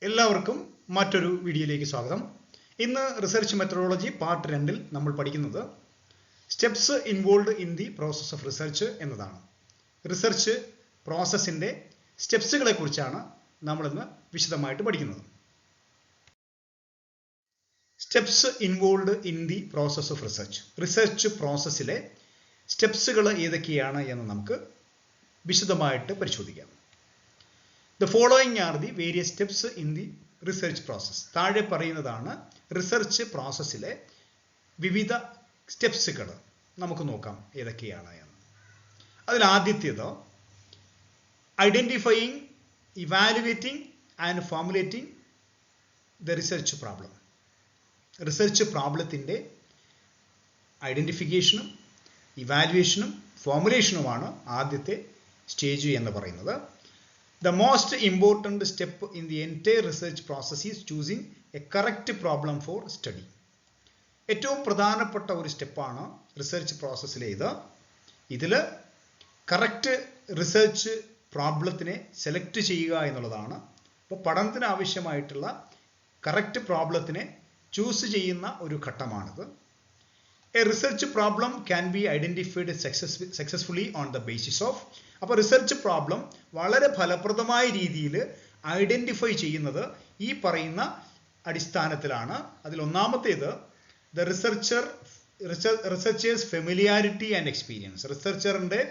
എല്ലാവർക്കും മറ്റൊരു വീഡിയോയിലേക്ക് സ്വാഗതം. ഇന്ന് റിസർച്ച് മെത്തഡോളജി പാർട്ട് 2-ൽ നമ്മൾ പഠിക്കുന്നത് steps involved in the process of research എന്നതാണ്. റിസർച്ച് പ്രോസസ്സിൻ്റെ സ്റ്റെപ്സുകളെ കുറിച്ചാണ് നമ്മളിന്ന് വിശദമായിട്ട് പഠിക്കുന്നത്. Steps involved in the process of research. Research പ്രോസസ്സിലെ സ്റ്റെപ്സുകൾ ഏതൊക്കെയാണ് എന്ന് നമുക്ക് വിശദമായിട്ട് പരിശോധിക്കാം. The following are the various steps in the research process. താഴെ പറയുന്നതാണ് റിസർച്ച് പ്രോസസ്സിലെ വിവിധ സ്റ്റെപ്സുകൾ. നമുക്ക് നോക്കാം ഏതൊക്കെയാണ് എന്ന്. അതിൽ ആദ്യത്തേത് identifying, evaluating and formulating the research problem. Research പ്രോബ്ലത്തിൻ്റെ ഐഡൻറ്റിഫിക്കേഷനും ഇവാലുവേഷനും ഫോർമുലേഷനുമാണ് ആദ്യത്തെ സ്റ്റേജ് എന്ന് പറയുന്നത്. The most important step in the entire research process is choosing a correct problem for study. ഏറ്റവും പ്രധാനപ്പെട്ട ഒരു സ്റ്റെപ്പാണ് റിസർച്ച് പ്രോസസ്സിലേത്. ഇതിൽ കറക്റ്റ് റിസർച്ച് പ്രോബ്ലത്തിനെ സെലക്ട് ചെയ്യുക എന്നുള്ളതാണ്. അപ്പോൾ പഠനത്തിന് ആവശ്യമായിട്ടുള്ള കറക്റ്റ് പ്രോബ്ലത്തിനെ ചൂസ് ചെയ്യുന്ന ഒരു ഘട്ടമാണിത്. A research problem can be identified successfully on the basis of. അപ്പോൾ റിസർച്ച് പ്രോബ്ലം വളരെ ഫലപ്രദമായ രീതിയിൽ ഐഡൻറ്റിഫൈ ചെയ്യുന്നത് ഈ പറയുന്ന അടിസ്ഥാനത്തിലാണ്. അതിൽ ഒന്നാമത്തേത് the researcher's familiarity and experience. റിസർച്ചറിൻ്റെ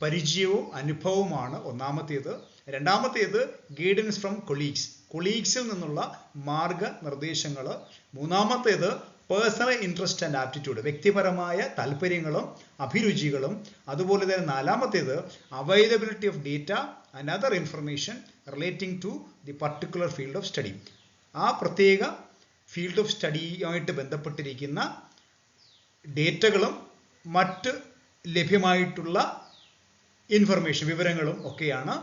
പരിചയവും അനുഭവവുമാണ് ഒന്നാമത്തേത്. രണ്ടാമത്തേത് ഗൈഡൻസ് ഫ്രം കൊളീഗ്സിൽ നിന്നുള്ള മാർഗനിർദ്ദേശങ്ങൾ. മൂന്നാമത്തേത് പേഴ്സണൽ ഇൻട്രസ്റ്റ് ആൻഡ് ആപ്റ്റിറ്റ്യൂഡ്, വ്യക്തിപരമായ താല്പര്യങ്ങളും അഭിരുചികളും. അതുപോലെ തന്നെ നാലാമത്തേത് availability of data and other information relating to the particular field of study. ആ പ്രത്യേക ഫീൽഡ് ഓഫ് സ്റ്റഡിയുമായിട്ട് ബന്ധപ്പെട്ടിരിക്കുന്ന ഡേറ്റകളും മറ്റ് ലഭ്യമായിട്ടുള്ള ഇൻഫർമേഷൻ, വിവരങ്ങളും ഒക്കെയാണ്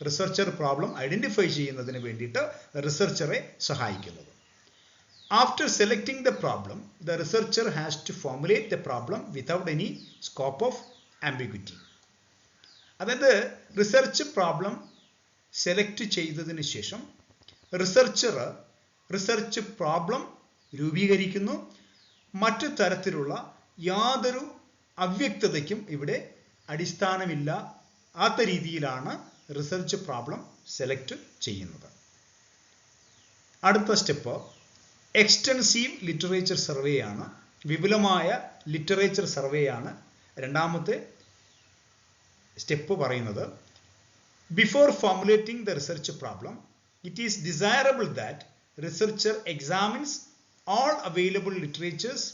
റിസർച്ചർ പ്രോബ്ലം ഐഡൻറ്റിഫൈ ചെയ്യുന്നതിന് വേണ്ടിയിട്ട് റിസർച്ചറെ സഹായിക്കുന്നത്. After selecting the problem, the researcher has to formulate the problem without any scope of ambiguity. അതായത് റിസർച്ച് പ്രോബ്ലം സെലക്ട് ചെയ്തതിന് ശേഷം റിസർച്ച് പ്രോബ്ലം രൂപീകരിക്കുന്നു. മറ്റു തരത്തിലുള്ള യാതൊരു അവ്യക്തതയ്ക്കും ഇവിടെ അടിസ്ഥാനമില്ലാത്ത രീതിയിലാണ് റിസർച്ച് പ്രോബ്ലം സെലക്ട് ചെയ്യുന്നത്. അടുത്ത സ്റ്റെപ്പ് എക്സ്റ്റൻസീവ് ലിറ്ററേച്ചർ സർവേ ആണ്. വിപുലമായ ലിറ്ററേച്ചർ സർവേ ആണ് രണ്ടാമത്തെ സ്റ്റെപ്പ് പറയുന്നത്. Before formulating the research problem, it is desirable that researcher examines all available literatures,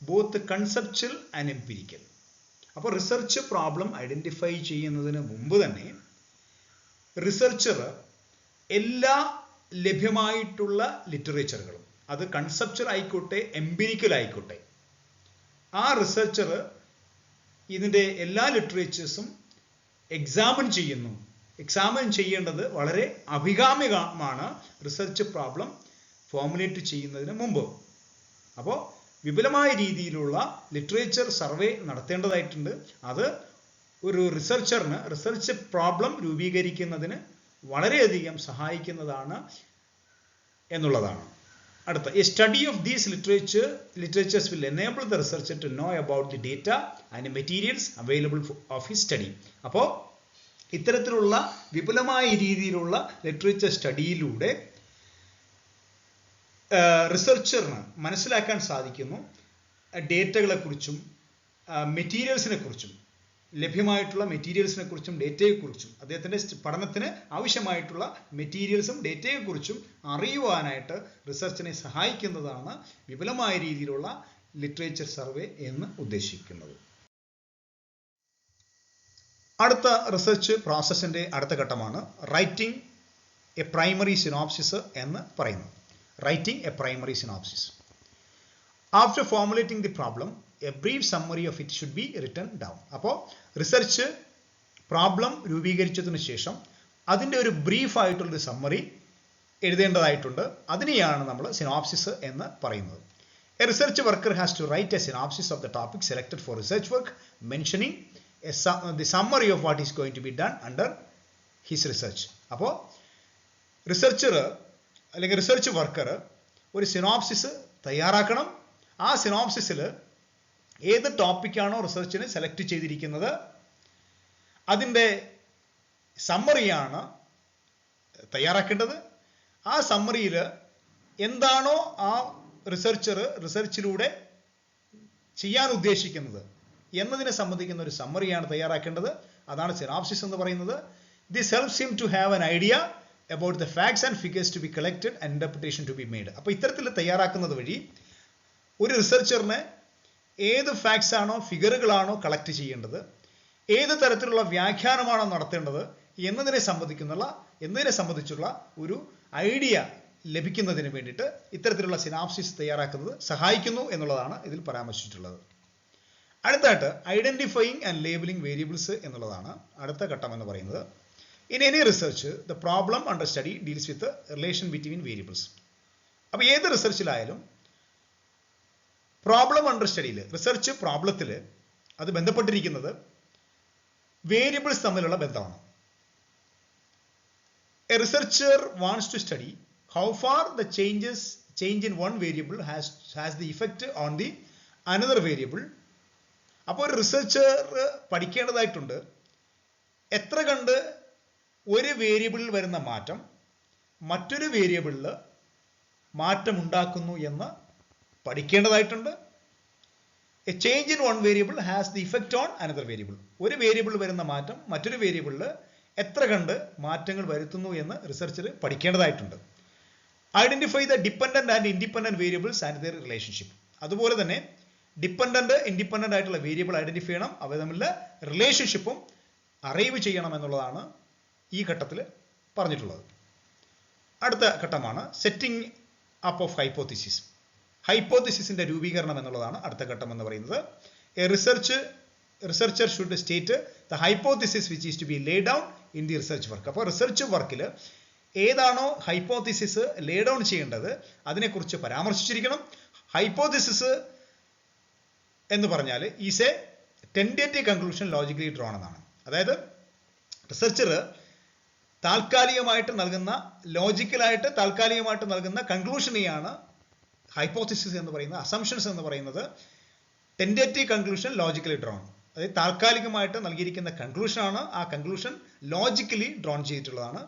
both conceptual and empirical. അപ്പോൾ റിസർച്ച് പ്രോബ്ലം ഐഡൻറ്റിഫൈ ചെയ്യുന്നതിന് മുമ്പ് തന്നെ റിസർച്ചർ എല്ലാ ലഭ്യമായിട്ടുള്ള ലിറ്ററേച്ചറുകളും, അത് കൺസെപ്ച്വൽ ആയിക്കോട്ടെ എംപിരിക്കൽ ആയിക്കോട്ടെ, ആ റിസർച്ചർ ഇതിൻ്റെ എല്ലാ ലിറ്ററേച്ചേഴ്സും എക്സാമിൻ ചെയ്യുന്നു. എക്സാമിൻ ചെയ്യേണ്ടത് വളരെ അഭികാമ്യമാണ് റിസർച്ച് പ്രോബ്ലം ഫോർമുലേറ്റ് ചെയ്യുന്നതിന് മുമ്പ്. അപ്പോൾ വിപുലമായ രീതിയിലുള്ള ലിറ്ററേച്ചർ സർവേ നടത്തേണ്ടതായിട്ടുണ്ട്. അത് ഒരു റിസർച്ചറിന് റിസർച്ച് പ്രോബ്ലം രൂപീകരിക്കുന്നതിന് വളരെയധികം സഹായിക്കുന്നതാണ് എന്നുള്ളതാണ്. അടുത്ത a study of these literatures will enable the researcher to know about the data and materials available of his study. അപ്പോൾ ഇത്തരത്തിലുള്ള വിപുലമായ രീതിയിലുള്ള ലിറ്ററേച്ചർ സ്റ്റഡിയിലൂടെ റിസർച്ചറിന് മനസ്സിലാക്കാൻ സാധിക്കുന്നു ഡേറ്റകളെ കുറിച്ചും മെറ്റീരിയൽസിനെ കുറിച്ചും, ലഭ്യമായിട്ടുള്ള മെറ്റീരിയൽസിനെ കുറിച്ചും ഡേറ്റയെക്കുറിച്ചും, അദ്ദേഹത്തിൻ്റെ പഠനത്തിന് ആവശ്യമായിട്ടുള്ള മെറ്റീരിയൽസും ഡേറ്റയെക്കുറിച്ചും അറിയുവാനായിട്ട് റിസർച്ചിനെ സഹായിക്കുന്നതാണ് വിപുലമായ രീതിയിലുള്ള ലിറ്ററേച്ചർ സർവേ എന്ന് ഉദ്ദേശിക്കുന്നത്. അടുത്ത റിസർച്ച് പ്രോസസ്സിൻ്റെ അടുത്ത ഘട്ടമാണ് റൈറ്റിംഗ് എ പ്രൈമറി സിനോപ്സിസ് എന്ന് പറയുന്നത്. Writing A primary synopsis. After formulating the problem, A brief summary of it should be written down. അപ്പോൾ റിസർച്ച് പ്രോബ്ലം രൂപീകരിച്ചതിന് ശേഷം അതിൻ്റെ ഒരു ബ്രീഫായിട്ടുള്ളൊരു സമ്മറി എഴുതേണ്ടതായിട്ടുണ്ട്. അതിനെയാണ് നമ്മൾ സിനോപ്സിസ് എന്ന് പറയുന്നത്. A research worker has to write a synopsis of the topic selected for research work, mentioning the summary of what is going to be done under his research. അപ്പോൾ researcher അല്ലെങ്കിൽ research worker ഒരു synopsis തയ്യാറാക്കണം. ആ സിനോപ്സിസിൽ ഏത് ടോപ്പിക്കാണോ റിസർച്ചിന് select ചെയ്തിരിക്കുന്നത് അതിൻ്റെ സമ്മറിയാണ് തയ്യാറാക്കേണ്ടത്. ആ സമ്മറിയിൽ എന്താണോ ആ റിസർച്ചിലൂടെ ചെയ്യാൻ ഉദ്ദേശിക്കുന്നത് എന്നതിനെ സംബന്ധിക്കുന്ന ഒരു സമ്മറിയാണ് തയ്യാറാക്കേണ്ടത്. അതാണ് സിനോപ്സിസ് എന്ന് പറയുന്നത്. This helps him to have an idea about the facts and figures to be collected and interpretation to be made. അപ്പോൾ ഇത്തരത്തിൽ തയ്യാറാക്കുന്നത് വഴി ഒരു റിസർച്ചറിന് ഏത് ഫാക്ട്സ് ആണോ ഫിഗറുകളാണോ കളക്ട് ചെയ്യേണ്ടത്, ഏത് തരത്തിലുള്ള വ്യാഖ്യാനമാണോ നടത്തേണ്ടത് എന്നതിനെ സംബന്ധിച്ചുള്ള ഒരു ഐഡിയ ലഭിക്കുന്നതിന് വേണ്ടിയിട്ട് ഇത്തരത്തിലുള്ള സിനാപ്സിസ് തയ്യാറാക്കുന്നത് സഹായിക്കുന്നു എന്നുള്ളതാണ് ഇതിൽ പരാമർശിച്ചിട്ടുള്ളത്. അടുത്തായിട്ട് ഐഡന്റിഫൈയിങ് ആൻഡ് ലേബലിംഗ് വേരിയബിൾസ് എന്നുള്ളതാണ് അടുത്ത ഘട്ടം എന്ന് പറയുന്നത്. In any research, the problem under study deals with the relation between variables. അപ്പോൾ ഏത് റിസർച്ചിലായാലും പ്രോബ്ലം അണ്ടർ സ്റ്റഡിയിൽ റിസർച്ച് പ്രോബ്ലത്തിൽ അത് ബന്ധപ്പെട്ടിരിക്കുന്നത് വേരിയബിൾസ് തമ്മിലുള്ള ബന്ധമാണ്. A researcher wants to study how far the change in one variable has the effect on the another variable. അപ്പോൾ ഒരു researcher പഠിക്കേണ്ടതായിട്ടുണ്ട് എത്ര കണ്ട് ഒരു വേരിയബിളിൽ വരുന്ന മാറ്റം മറ്റൊരു വേരിയബിളിൽ മാറ്റമുണ്ടാക്കുന്നു എന്ന് പഠിക്കേണ്ടതായിട്ടുണ്ട്. A change in one variable has the effect on another variable. ഒരു വേരിയബിളിൽ വരുന്ന മാറ്റം മറ്റൊരു വേരിയബിളിൽ എത്ര കണ്ട് മാറ്റങ്ങൾ വരുത്തുന്നു എന്ന് റിസർച്ചർ പഠിക്കേണ്ടതായിട്ടുണ്ട്. Identify the dependent and independent variables and their relationship. അതുപോലെ തന്നെ ഡിപ്പെൻഡന്റ് ഇൻഡിപെൻഡന്റ് ആയിട്ടുള്ള വേരിയബിൾ ഐഡന്റിഫൈ ചെയ്യണം, അവ തമ്മിലുള്ള റിലേഷൻഷിപ്പും അറൈവ് ചെയ്യണം എന്നുള്ളതാണ് ഈ ഘട്ടത്തിൽ പറഞ്ഞിട്ടുള്ളത്. അടുത്ത ഘട്ടമാണ് സെറ്റിംഗ് അപ്പ് ഓഫ് ഹൈപ്പോത്തിസിസ്. ഹൈപ്പോത്തിസിസിന്റെ രൂപീകരണം എന്നുള്ളതാണ് അടുത്ത ഘട്ടം എന്ന് പറയുന്നത്. A researcher should state the hypothesis which is to be lay down in the research work. അപ്പോൾ റിസർച്ച് വർക്കിൽ ഏതാണോ ഹൈപ്പോത്തിസിസ് ലേ ഡൗൺ ചെയ്യേണ്ടത് അതിനെക്കുറിച്ച് പരാമർശിച്ചിരിക്കണം. ഹൈപ്പോത്തിസിസ് എന്ന് പറഞ്ഞാൽ is A tentative conclusion logically drone എന്നാണ്. അതായത് റിസർച്ചർ താൽക്കാലികമായിട്ട് നൽകുന്ന ലോജിക്കലായിട്ട് താൽക്കാലികമായിട്ട് നൽകുന്ന കൺക്ലൂഷനെയാണ് ഹൈപ്പോത്തിസിസ് എന്ന് പറയുന്നത്. അസംഷൻസ് എന്ന് പറയുന്നത് ടെൻഡേറ്റീവ് കൺക്ലൂഷൻ ലോജിക്കലി ഡ്രോൺ. അതായത് താൽക്കാലികമായിട്ട് നൽകിയിരിക്കുന്ന കൺക്ലൂഷനാണ്, ആ കൺക്ലൂഷൻ ലോജിക്കലി ഡ്രോൺ ചെയ്തിട്ടുള്ളതാണ്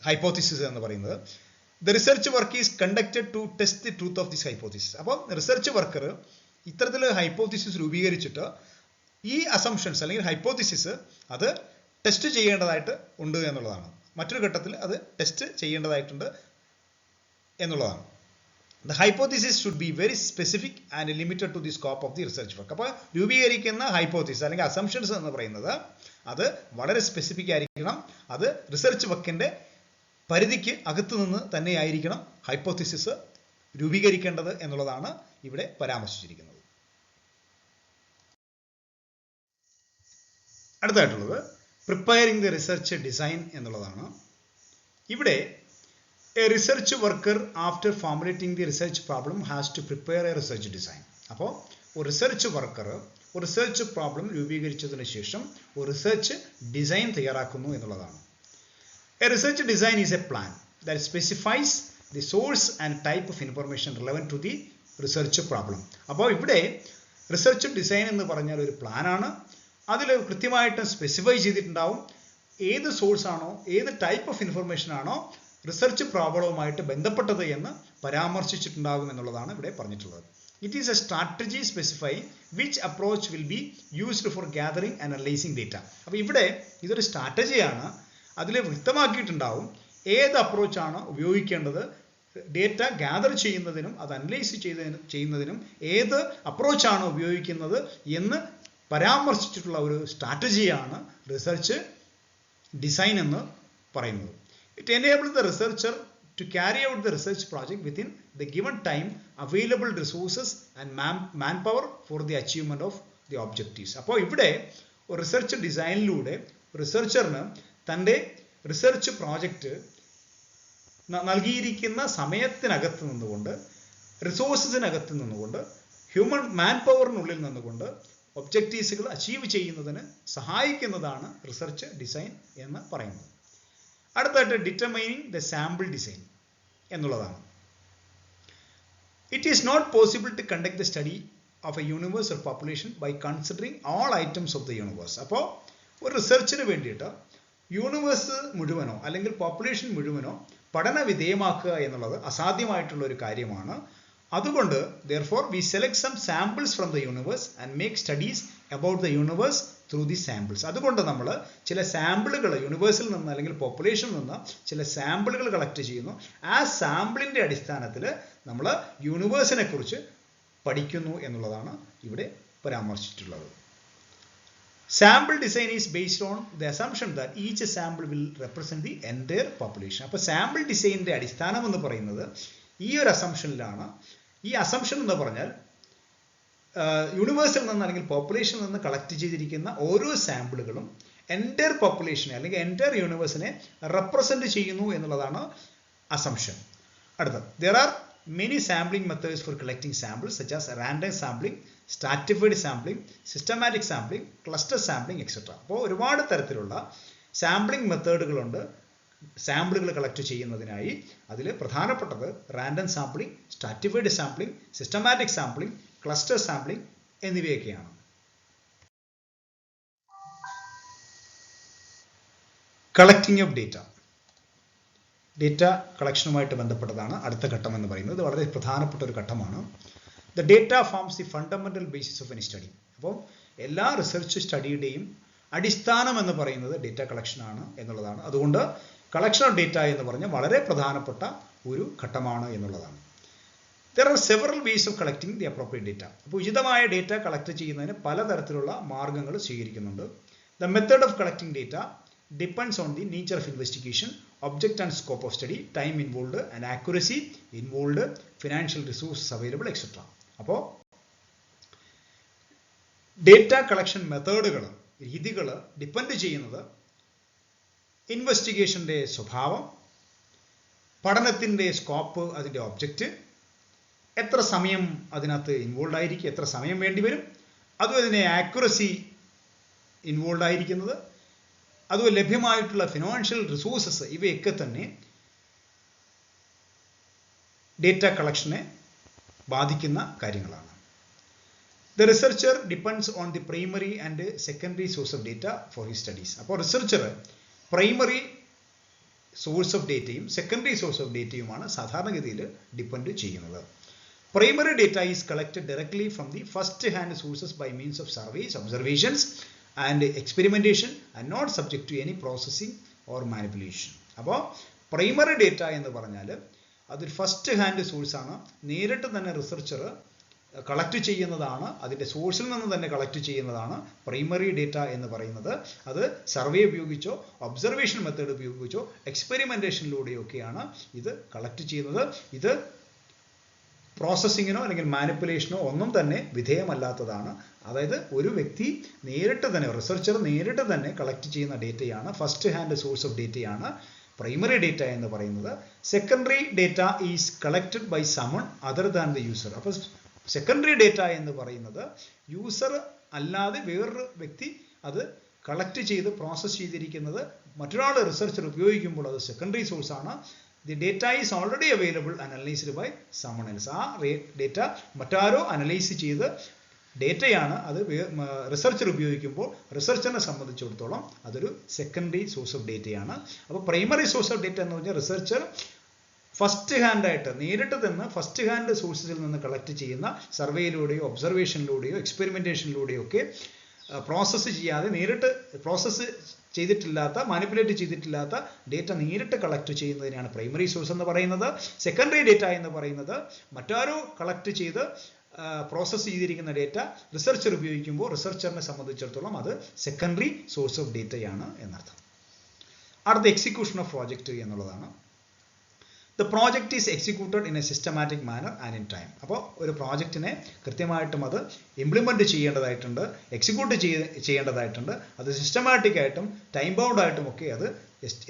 ഹൈപ്പോത്തിസിസ് എന്ന് പറയുന്നത്. The research work is conducted to test the truth of this hypothesis. അപ്പം റിസർച്ച് വർക്കർ ഇത്തരത്തിൽ ഹൈപ്പോത്തിസിസ് രൂപീകരിച്ചിട്ട് ഈ അസംഷൻസ് അല്ലെങ്കിൽ ഹൈപ്പോത്തിസിസ് അത് ടെസ്റ്റ് ചെയ്യേണ്ടതായിട്ട് ഉണ്ട് എന്നുള്ളതാണ്. മറ്റൊരു ഘട്ടത്തിൽ അത് ടെസ്റ്റ് ചെയ്യേണ്ടതായിട്ടുണ്ട് എന്നുള്ളതാണ്. The hypothesis should be very specific and limited to the scope of the research work. അപ്പോൾ രൂപീകരിക്കുന്ന ഹൈപ്പോത്തിസിസ് അല്ലെങ്കിൽ അസംഷൻസ് എന്ന് പറയുന്നത് അത് വളരെ സ്പെസിഫിക് ആയിരിക്കണം. അത് റിസർച്ച് വർക്കിന്റെ പരിധിക്ക് അകത്തു നിന്ന് തന്നെയായിരിക്കണം ഹൈപ്പോത്തിസിസ് രൂപീകരിക്കേണ്ടത് എന്നുള്ളതാണ് ഇവിടെ പരാമർശിച്ചിരിക്കുന്നത്. അടുത്തായിട്ടുള്ളത് പ്രിപ്പയറിംഗ് ദി റിസർച്ച് ഡിസൈൻ എന്നുള്ളതാണ്. ഇവിടെ a research worker after formulating the research problem has to prepare a research design. അപ്പോൾ ഒരു റിസർച്ച് വർക്കർ ഒരു റിസർച്ച് പ്രോബ്ലം രൂപീകരിച്ചതിന് ശേഷം ഒരു റിസർച്ച് ഡിസൈൻ തയ്യാറാക്കുന്നു എന്നുള്ളതാണ്. A research design is a plan that specifies the source and type of information relevant to the research problem. അപ്പോൾ ഇവിടെ റിസർച്ച് ഡിസൈൻ എന്ന് പറഞ്ഞാൽ ഒരു പ്ലാനാണ്. അതിൽ കൃത്യമായിട്ട് സ്പെസിഫൈ ചെയ്തിട്ടുണ്ടാവും ഏത് സോഴ്സ് ആണോ ഏത് ടൈപ്പ് ഓഫ് ഇൻഫർമേഷൻ ആണോ റിസർച്ച് പ്രോബ്ലവുമായിട്ട് ബന്ധപ്പെട്ടത് എന്ന് പരാമർശിച്ചിട്ടുണ്ടാകും എന്നുള്ളതാണ് ഇവിടെ പറഞ്ഞിട്ടുള്ളത്. It is A strategy specifying which approach will be used for gathering and analysing data. അപ്പോൾ ഇവിടെ ഇതൊരു സ്ട്രാറ്റജിയാണ്. അതിൽ വ്യക്തമാക്കിയിട്ടുണ്ടാവും ഏത് അപ്രോച്ചാണ് ഉപയോഗിക്കേണ്ടത്, ഡേറ്റ ഗ്യാദർ ചെയ്യുന്നതിനും അത് അനലൈസ് ചെയ്യുന്നതിനും ഏത് അപ്രോച്ചാണ് ഉപയോഗിക്കുന്നത് എന്ന് പരാമർശിച്ചിട്ടുള്ള ഒരു സ്ട്രാറ്റജിയാണ് റിസർച്ച് ഡിസൈൻ എന്ന് പറയുന്നത്. It enables the researcher to carry out the research project within the given time, available resources and manpower for the achievement of the objectives. അപ്പോൾ ഇവിടെ ഒരു റിസർച്ച് ഡിസൈനിലൂടെ റിസർച്ചറിന് തൻ്റെ റിസർച്ച് പ്രോജക്റ്റ് നൽകിയിരിക്കുന്ന സമയത്തിനകത്ത് നിന്നുകൊണ്ട് റിസോഴ്സസിനകത്ത് നിന്നുകൊണ്ട് ഹ്യൂമൻ മാൻ പവറിനുള്ളിൽ നിന്നുകൊണ്ട് ഒബ്ജക്റ്റീവ്സുകൾ അച്ചീവ് ചെയ്യുന്നതിന് സഹായിക്കുന്നതാണ് റിസർച്ച് ഡിസൈൻ എന്ന് പറയുന്നത്. അടുത്തായിട്ട് ഡിറ്റർമൈനിങ് ദ സാമ്പിൾ ഡിസൈൻ. എന്നുള്ളതാണ്. It is not possible to conduct the study of a universe or population by considering all items of the universe. അപ്പോൾ ഒരു റിസർച്ചിന് വേണ്ടിയിട്ട് യൂണിവേഴ്സ് മുഴുവനോ അല്ലെങ്കിൽ പോപ്പുലേഷൻ മുഴുവനോ പഠന വിധേയമാക്കുക എന്നുള്ളത് അസാധ്യമായിട്ടുള്ള ഒരു കാര്യമാണ്. അതുകൊണ്ട് therefore we select some samples from the universe and make studies about the universe through these samples. അതുകൊണ്ട് നമ്മൾ ചില സാമ്പിളുകൾ യൂണിവേഴ്സിൽ നിന്ന് അല്ലെങ്കിൽ പോപ്പുലേഷനിൽ നിന്ന് ചില സാമ്പിളുകൾ കളക്ട് ചെയ്യുന്നു. ആ സാമ്പിളിന്റെ അടിസ്ഥാനത്തിൽ നമ്മൾ യൂണിവേഴ്സിനെ കുറിച്ച് പഠിക്കുന്നു എന്നുള്ളതാണ് ഇവിടെ പരാമർശിച്ചിട്ടുള്ളത്. Sample design is based on the assumption that each sample will represent the entire population. അപ്പോൾ സാമ്പിൾ ഡിസൈനിന്റെ അടിസ്ഥാനം എന്ന് പറയുന്നത് ഈ ഒരു അസംഷനിലാണ്. ഈ അസംഷൻ എന്ന് പറഞ്ഞാൽ യൂണിവേഴ്സിൽ നിന്ന് അല്ലെങ്കിൽ പോപ്പുലേഷനിൽ നിന്ന് കളക്ട് ചെയ്തിരിക്കുന്ന ഓരോ സാമ്പിളുകളും എൻറ്റയർ പോപ്പുലേഷനെ അല്ലെങ്കിൽ എൻറ്റയർ യൂണിവേഴ്സിനെ റെപ്രസെന്റ് ചെയ്യുന്നു എന്നുള്ളതാണ് അസംഷൻ. അടുത്ത, there are many sampling methods for collecting samples such as random sampling, stratified sampling, systematic sampling, cluster sampling, etc. അപ്പോൾ ഒരുപാട് തരത്തിലുള്ള സാമ്പിളിംഗ് മെത്തേഡുകളുണ്ട് സാമ്പിളുകൾ കളക്ട് ചെയ്യുന്നതിനായി. അതിൽ പ്രധാനപ്പെട്ടത് random sampling, stratified sampling, systematic sampling, cluster sampling എന്നിവയൊക്കെയാണ്. Collecting of data. ഡേറ്റ കളക്ഷനുമായിട്ട് ബന്ധപ്പെട്ടതാണ് അടുത്ത ഘട്ടം എന്ന് പറയുന്നത്. ഇത് വളരെ പ്രധാനപ്പെട്ട ഒരു ഘട്ടമാണ്. The data forms the fundamental basis of any study. അപ്പോൾ എല്ലാ റിസർച്ച് സ്റ്റഡിയുടെയും അടിസ്ഥാനം എന്ന് പറയുന്നത് ഡേറ്റ കളക്ഷനാണ് എന്നുള്ളതാണ്. അതുകൊണ്ട് കളക്ഷൻ ഓഫ് ഡേറ്റ എന്ന് പറഞ്ഞാൽ വളരെ പ്രധാനപ്പെട്ട ഒരു ഘട്ടമാണ് എന്നുള്ളതാണ്. There are several ways of collecting the appropriate data. അപ്പോൾ ഉചിതമായ ഡേറ്റ കളക്ട് ചെയ്യുന്നതിന് പലതരത്തിലുള്ള മാർഗങ്ങൾ സ്വീകരിക്കുന്നുണ്ട്. The method of collecting data depends on the nature of investigation, object and scope of study, time involved and accuracy involved, financial resources available, etc. അപ്പോൾ data collection മെത്തേഡുകൾ, രീതികൾ depend ചെയ്യുന്നത് ഇൻവെസ്റ്റിഗേഷൻ്റെ സ്വഭാവം, പഠനത്തിൻ്റെ സ്കോപ്പ്, അതിൻ്റെ ഒബ്ജക്റ്റ്, എത്ര സമയം അതിനകത്ത് ഇൻവോൾവ് ആയിരിക്കും, എത്ര സമയം വേണ്ടി വരും, അതും അതിനെ ആക്യുറസി ഇൻവോൾവ് ആയിരിക്കുന്നത്, അതും ലഭ്യമായിട്ടുള്ള ഫിനാൻഷ്യൽ റിസോഴ്സസ്, ഇവയൊക്കെ തന്നെ ഡേറ്റ കളക്ഷനെ ബാധിക്കുന്ന കാര്യങ്ങളാണ്. The researcher depends on the primary and secondary source of data for his studies. അപ്പോൾ റിസർച്ചർ പ്രൈമറി സോഴ്സ് ഓഫ് ഡേറ്റയും സെക്കൻഡറി സോഴ്സ് ഓഫ് ഡേറ്റയുമാണ് സാധാരണഗതിയിൽ ഡിപ്പെൻഡ് ചെയ്യുന്നത്. Primary data is collected directly from the first hand sources by means of surveys, observations and experimentation and not subject to any processing or manipulation. അപ്പോൾ primary data എന്ന് പറഞ്ഞാൽ അതൊരു first hand source ആണ്. നേരിട്ട് തന്നെ researcher collect ചെയ്യുന്നതാണ്, അതിൻ്റെ സോഴ്സിൽ നിന്ന് തന്നെ കളക്ട് ചെയ്യുന്നതാണ് പ്രൈമറി ഡേറ്റ എന്ന് പറയുന്നത്. അത് സർവേ ഉപയോഗിച്ചോ ഒബ്സർവേഷൻ മെത്തേഡ് ഉപയോഗിച്ചോ എക്സ്പെരിമെൻറ്റേഷനിലൂടെയോ ഒക്കെയാണ് ഇത് കളക്ട് ചെയ്യുന്നത്. ഇത് പ്രോസസ്സിങ്ങിനോ അല്ലെങ്കിൽ മാനിപ്പുലേഷനോ ഒന്നും തന്നെ വിധേയമല്ലാത്തതാണ്. അതായത് ഒരു വ്യക്തി നേരിട്ട് തന്നെ, റിസർച്ചർ നേരിട്ട് തന്നെ കളക്ട് ചെയ്യുന്ന ഡേറ്റയാണ്, ഫസ്റ്റ് ഹാൻഡ് സോഴ്സ് ഓഫ് ഡേറ്റയാണ് പ്രൈമറി ഡേറ്റ എന്ന് പറയുന്നത്. Secondary data is collected by someone other than the user. അപ്പോൾ സെക്കൻഡറി ഡേറ്റ എന്ന് പറയുന്നത് യൂസർ അല്ലാതെ വേറൊരു വ്യക്തി അത് കളക്ട് ചെയ്ത് പ്രോസസ് ചെയ്തിരിക്കുന്നത് മറ്റൊരാൾ റിസർച്ചർ ഉപയോഗിക്കുമ്പോൾ അത് സെക്കൻഡറി സോഴ്സ് ആണ്. The data is already available and analyzed by someone else. ആ ഡേറ്റ മറ്റാരോ അനലൈസ് ചെയ്ത് ഡേറ്റയാണ്, അത് റിസർച്ചർ ഉപയോഗിക്കുമ്പോൾ റിസർച്ചറിനെ സംബന്ധിച്ചിടത്തോളം അതൊരു സെക്കൻഡറി സോഴ്സ് ഓഫ് ഡേറ്റയാണ്. അപ്പോൾ പ്രൈമറി സോഴ്സ് ഓഫ് ഡേറ്റ എന്ന് പറഞ്ഞാൽ റിസർച്ചർ ഫസ്റ്റ് ഹാൻഡായിട്ട് നേരിട്ട് തന്നെ ഫസ്റ്റ് ഹാൻഡ് സോഴ്സസിൽ നിന്ന് കളക്ട് ചെയ്യുന്ന സർവേയിലൂടെയോ ഒബ്സർവേഷനിലൂടെയോ എക്സ്പെരിമെൻറ്റേഷനിലൂടെയോ ഒക്കെ പ്രോസസ്സ് ചെയ്യാതെ നേരിട്ട് പ്രോസസ്സ് ചെയ്തിട്ടില്ലാത്ത, മാനിപ്പുലേറ്റ് ചെയ്തിട്ടില്ലാത്ത ഡേറ്റ നേരിട്ട് കളക്ട് ചെയ്യുന്നതിനാണ് പ്രൈമറി സോഴ്സ് എന്ന് പറയുന്നത്. സെക്കൻഡറി ഡേറ്റ എന്ന് പറയുന്നത് മറ്റാരോ കളക്ട് ചെയ്ത് പ്രോസസ്സ് ചെയ്തിരിക്കുന്ന ഡേറ്റ റിസർച്ചർ ഉപയോഗിക്കുമ്പോൾ റിസർച്ചറിനെ സംബന്ധിച്ചിടത്തോളം അത് സെക്കൻഡറി സോഴ്സ് ഓഫ് ഡേറ്റയാണ് എന്നർത്ഥം. അടുത്ത എക്സിക്യൂഷൻ ഓഫ് പ്രോജക്റ്റ് എന്നുള്ളതാണ്. The project is executed in a systematic manner and in time. അപ്പോൾ ഒരു പ്രോജക്റ്റിനെ കൃത്യമായിട്ടും അത് ഇംപ്ലിമെൻറ്റ് ചെയ്യേണ്ടതായിട്ടുണ്ട്, എക്സിക്യൂട്ട് ചെയ്യേണ്ടതായിട്ടുണ്ട്. അത് സിസ്റ്റമാറ്റിക് ആയിട്ടും ടൈം ബൗണ്ട് ആയിട്ടും ഒക്കെ അത്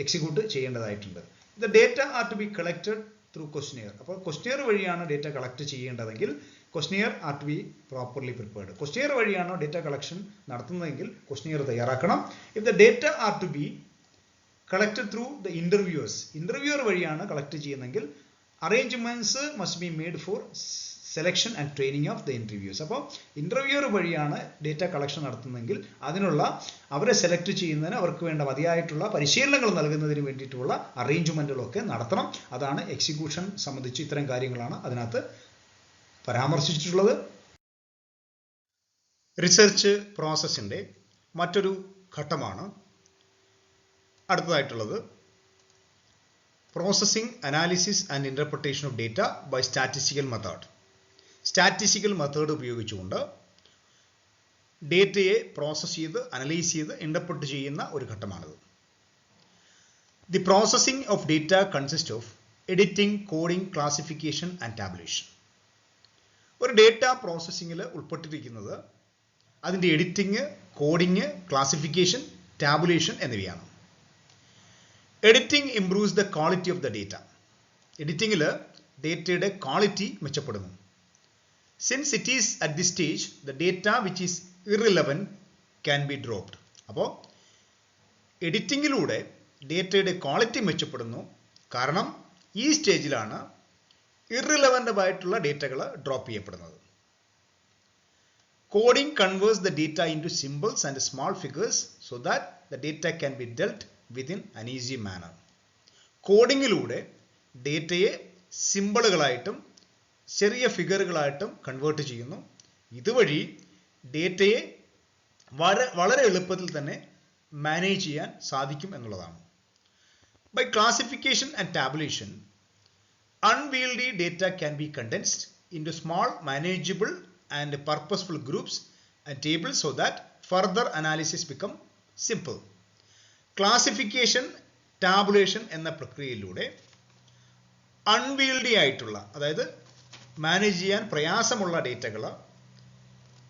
എക്സിക്യൂട്ട് ചെയ്യേണ്ടതായിട്ടുണ്ട്. The data are to be collected through questionnaire. അപ്പോൾ ക്വസ്റ്റ്യർ വഴിയാണ് ഡേറ്റ കളക്ട് ചെയ്യേണ്ടതെങ്കിൽ questionnaire are to be properly prepared. Questionnaire വഴിയാണോ ഡേറ്റ കളക്ഷൻ നടത്തുന്നതെങ്കിൽ ക്വസ്റ്റ്യർ തയ്യാറാക്കണം. If the data are to be collected through the interviewers, interviewer വഴിയാണ് collect ചെയ്യുന്നതെങ്കിൽ arrangements must be made for selection and training of the interviews. അപ്പോൾ interviewer വഴിയാണ് data collection നടത്തുന്നതെങ്കിൽ അതിനുള്ള അവരെ select ചെയ്യുന്നതിന് അവർക്ക് വേണ്ട മതിയായിട്ടുള്ള പരിശീലനങ്ങൾ നൽകുന്നതിന് വേണ്ടിയിട്ടുള്ള അറേഞ്ച്മെന്റുകളൊക്കെ നടത്തണം. അതാണ് എക്സിക്യൂഷൻ സംബന്ധിച്ച് ഇത്തരം കാര്യങ്ങളാണ് അതിനകത്ത് പരാമർശിച്ചിട്ടുള്ളത്. റിസർച്ച് പ്രോസസ്സിൻ്റെ മറ്റൊരു ഘട്ടമാണ് അടുത്തതായിട്ടുള്ളത് processing, analysis and interpretation of data by statistical method. Statistical method ഉപയോഗിച്ചുകൊണ്ട് ഡേറ്റയെ പ്രോസസ്സ് ചെയ്ത് അനലൈസ് ചെയ്ത് ഇൻ്റർപ്രിറ്റ് ചെയ്യുന്ന ഒരു ഘട്ടമാണിത്. The processing of data consist of editing, coding, classification and tabulation. ഒരു ഡേറ്റ പ്രോസസ്സിങ്ങിൽ ഉൾപ്പെട്ടിരിക്കുന്നത് അതിൻ്റെ എഡിറ്റിംഗ്, കോഡിംഗ്, ക്ലാസിഫിക്കേഷൻ, ടാബുലേഷൻ എന്നിവയാണ്. Editing improves the quality of the data. എഡിറ്റിംഗിൽ ഡേറ്റയുടെ ക്വാളിറ്റി മെച്ചപ്പെടുന്നു. Since it is at the stage the data which is irrelevant can be dropped. അപ്പോൾ എഡിറ്റിങ്ങിലൂടെ ഡേറ്റയുടെ ക്വാളിറ്റി മെച്ചപ്പെടുന്നു. കാരണം ഈ സ്റ്റേജിലാണ് ഇർറിലവൻ്റ് ആയിട്ടുള്ള ഡേറ്റകൾ ഡ്രോപ്പ് ചെയ്യപ്പെടുന്നത്. Coding converts the data into symbols and small figures so that the data can be dealt with in an easy manner. കോഡിങ്ങിലൂടെ ഡേറ്റയെ സിമ്പിളുകളായിട്ടും ചെറിയ ഫിഗറുകളായിട്ടും കൺവേർട്ട് ചെയ്യുന്നു. ഇതുവഴി ഡേറ്റയെ വളരെ എളുപ്പത്തിൽ തന്നെ മാനേജ് ചെയ്യാൻ സാധിക്കും എന്നുള്ളതാണ്. By classification and tabulation, unwieldy data can be condensed into small, manageable and purposeful groups and tables so that further analysis become simple. Classification, tabulation എന്ന പ്രക്രിയയിലൂടെ അൺവീൽഡി ആയിട്ടുള്ള, അതായത് മാനേജ് ചെയ്യാൻ പ്രയാസമുള്ള ഡേറ്റകൾ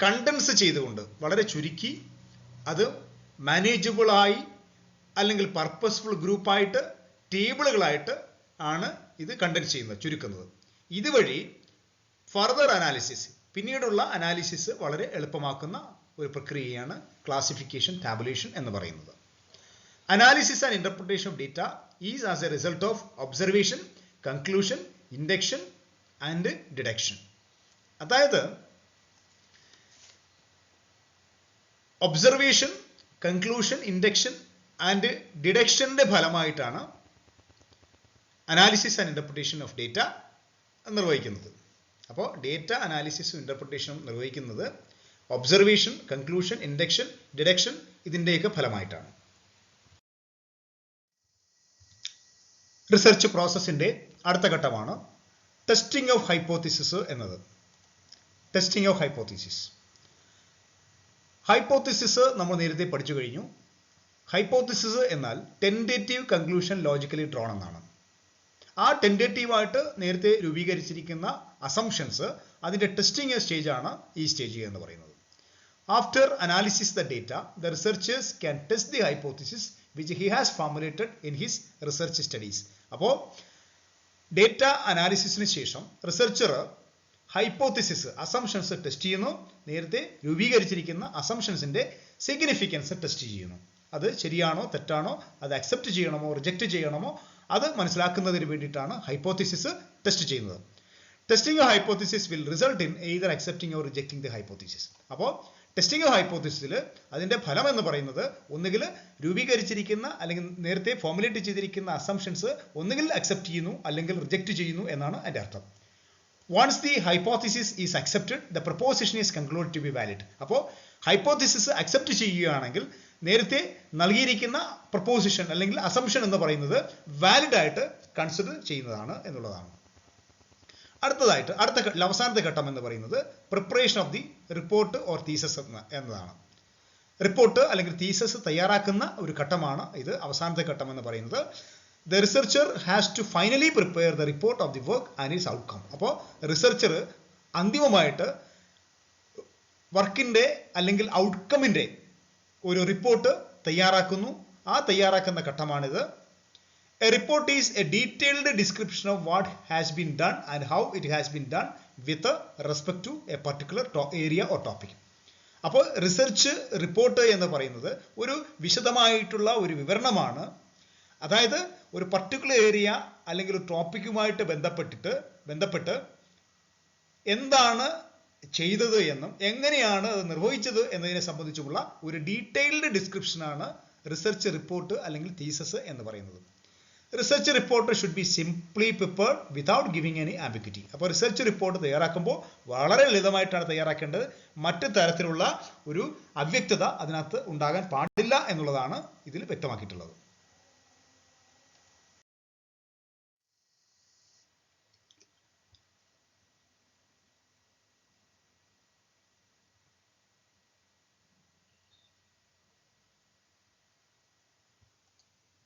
കണ്ടൻസ് ചെയ്തുകൊണ്ട് വളരെ ചുരുക്കി അത് മാനേജബിളായി അല്ലെങ്കിൽ പർപ്പസ്ഫുൾ ഗ്രൂപ്പായിട്ട് ടേബിളുകളായിട്ട് ആണ് ഇത് കണ്ടൻസ് ചെയ്യുന്നത്, ചുരുക്കുന്നത്. ഇതുവഴി ഫർദർ അനാലിസിസ്, പിന്നീടുള്ള അനാലിസിസ് വളരെ എളുപ്പമാക്കുന്ന ഒരു പ്രക്രിയയാണ് ക്ലാസിഫിക്കേഷൻ, ടാബുലേഷൻ എന്ന് പറയുന്നത്. Analysis and interpretation of data is as A result of observation, conclusion, induction and deduction. അതായത് ഒബ്സർവേഷൻ, കൺക്ലൂഷൻ, ഇൻഡക്ഷൻ ആൻഡ് ഡിഡക്ഷന്റെ ഫലമായിട്ടാണ് analysis and interpretation of data നിർവഹിക്കുന്നത്. അപ്പോൾ ഡേറ്റ അനാലിസിസും ഇന്റർപ്രിട്ടേഷനും നിർവഹിക്കുന്നത് ഒബ്സർവേഷൻ, കൺക്ലൂഷൻ, ഇൻഡക്ഷൻ, ഡിഡക്ഷൻ ഇതിൻ്റെയൊക്കെ ഫലമായിട്ടാണ്. Research പ്രോസസ്സിൻ്റെ അടുത്ത ഘട്ടമാണ് ടെസ്റ്റിംഗ് ഓഫ് ഹൈപ്പോത്തിസിസ് എന്നത്. Testing of hypothesis. ഹൈപ്പോത്തിസിസ് നമ്മൾ നേരത്തെ പഠിച്ചു കഴിഞ്ഞു. ഹൈപ്പോത്തിസിസ് എന്നാൽ ടെൻറ്റേറ്റീവ് കൺക്ലൂഷൻ ലോജിക്കലി ഡ്രോൺ എന്നാണ്. ആ ടെൻറ്റേറ്റീവായിട്ട് നേരത്തെ രൂപീകരിച്ചിരിക്കുന്ന അസംഷൻസ് അതിൻ്റെ ടെസ്റ്റിംഗ് സ്റ്റേജാണ് ഈ സ്റ്റേജ് എന്ന് പറയുന്നത്. After analysis the data, the researchers can test the hypothesis which he has formulated in his research studies. അപ്പോൾ ഡേറ്റ അനാലിസിസിന് ശേഷം റിസർച്ചർ ഹൈപ്പോത്തിസിസ്, അസംഷൻസ് ടെസ്റ്റ് ചെയ്യുന്നു. നേരത്തെ രൂപീകരിച്ചിരിക്കുന്ന അസംഷൻസിൻ്റെ സിഗ്നിഫിക്കൻസ് ടെസ്റ്റ് ചെയ്യുന്നു. അത് ശരിയാണോ തെറ്റാണോ, അത് അക്സെപ്റ്റ് ചെയ്യണമോ റിജക്റ്റ് ചെയ്യണമോ അത് മനസ്സിലാക്കുന്നതിന് വേണ്ടിയിട്ടാണ് ഹൈപ്പോത്തിസിസ് ടെസ്റ്റ് ചെയ്യുന്നത്. Testing of hypothesis will result in either accepting or rejecting the hypothesis. അപ്പോൾ ടെസ്റ്റിംഗ് ഓഫ് ഹൈപ്പോത്തിസിസിൽ അതിൻ്റെ ഫലം എന്ന് പറയുന്നത് ഒന്നുകിൽ രൂപീകരിച്ചിരിക്കുന്ന അല്ലെങ്കിൽ നേരത്തെ ഫോർമുലേറ്റ് ചെയ്തിരിക്കുന്ന അസംഷൻസ് ഒന്നുകിൽ അക്സെപ്റ്റ് ചെയ്യുന്നു അല്ലെങ്കിൽ റിജക്റ്റ് ചെയ്യുന്നു എന്നാണ് അതിൻ്റെ അർത്ഥം. Once the hypothesis is accepted, the proposition is concluded to be valid. അപ്പോൾ ഹൈപ്പോത്തിസിസ് അക്സെപ്റ്റ് ചെയ്യുകയാണെങ്കിൽ നേരത്തെ നൽകിയിരിക്കുന്ന പ്രപ്പോസിഷൻ അല്ലെങ്കിൽ അസംഷൻ എന്ന് പറയുന്നത് വാലിഡ് ആയിട്ട് കൺസിഡർ ചെയ്യുന്നതാണ് എന്നുള്ളതാണ്. അടുത്തതായിട്ട് അവസാനത്തെ ഘട്ടം എന്ന് പറയുന്നത് preparation of the report or thesis എന്നതാണ്. റിപ്പോർട്ട് അല്ലെങ്കിൽ തീസസ് തയ്യാറാക്കുന്ന ഒരു ഘട്ടമാണ് ഇത്. അവസാനത്തെ ഘട്ടം എന്ന് പറയുന്നത് the researcher has to finally prepare the report of the work and its outcome. അപ്പോൾ റിസർച്ചർ അന്തിമമായിട്ട് വർക്കിൻ്റെ അല്ലെങ്കിൽ ഔട്ട്കമിൻ്റെ ഒരു റിപ്പോർട്ട് തയ്യാറാക്കുന്നു. ആ തയ്യാറാക്കുന്ന ഘട്ടമാണിത്. A report is a detailed description of what has been done and how it has been done with respect to a particular area or topic. അപ്പോൾ റിസർച്ച് റിപ്പോർട്ട് എന്ന് പറയുന്നത് ഒരു വിശദമായിട്ടുള്ള ഒരു വിവരണമാണ്. അതായത് ഒരു പർട്ടിക്കുലർ ഏരിയ അല്ലെങ്കിൽ ഒരു ടോപ്പിക്കുമായിട്ട് ബന്ധപ്പെട്ട് എന്താണ് ചെയ്തത് എന്നും എങ്ങനെയാണ് അത് നിർവഹിച്ചത് എന്നതിനെ സംബന്ധിച്ചുള്ള ഒരു ഡീറ്റെയിൽഡ് ഡിസ്ക്രിപ്ഷനാണ് റിസർച്ച് റിപ്പോർട്ട് അല്ലെങ്കിൽ തീസസ് എന്ന് പറയുന്നത്. Research report should be simply prepared without giving any ambiguity. അപ്പോൾ റിസർച്ച് റിപ്പോർട്ട് തയ്യാറാക്കുമ്പോൾ വളരെ ലളിതമായിട്ടാണ് തയ്യാറാക്കേണ്ടത്. മറ്റ് തരത്തിലുള്ള ഒരു അവ്യക്തത അതിനകത്ത് ഉണ്ടാകാൻ പാടില്ല എന്നുള്ളതാണ് ഇതിൽ വ്യക്തമാക്കിയിട്ടുള്ളത്.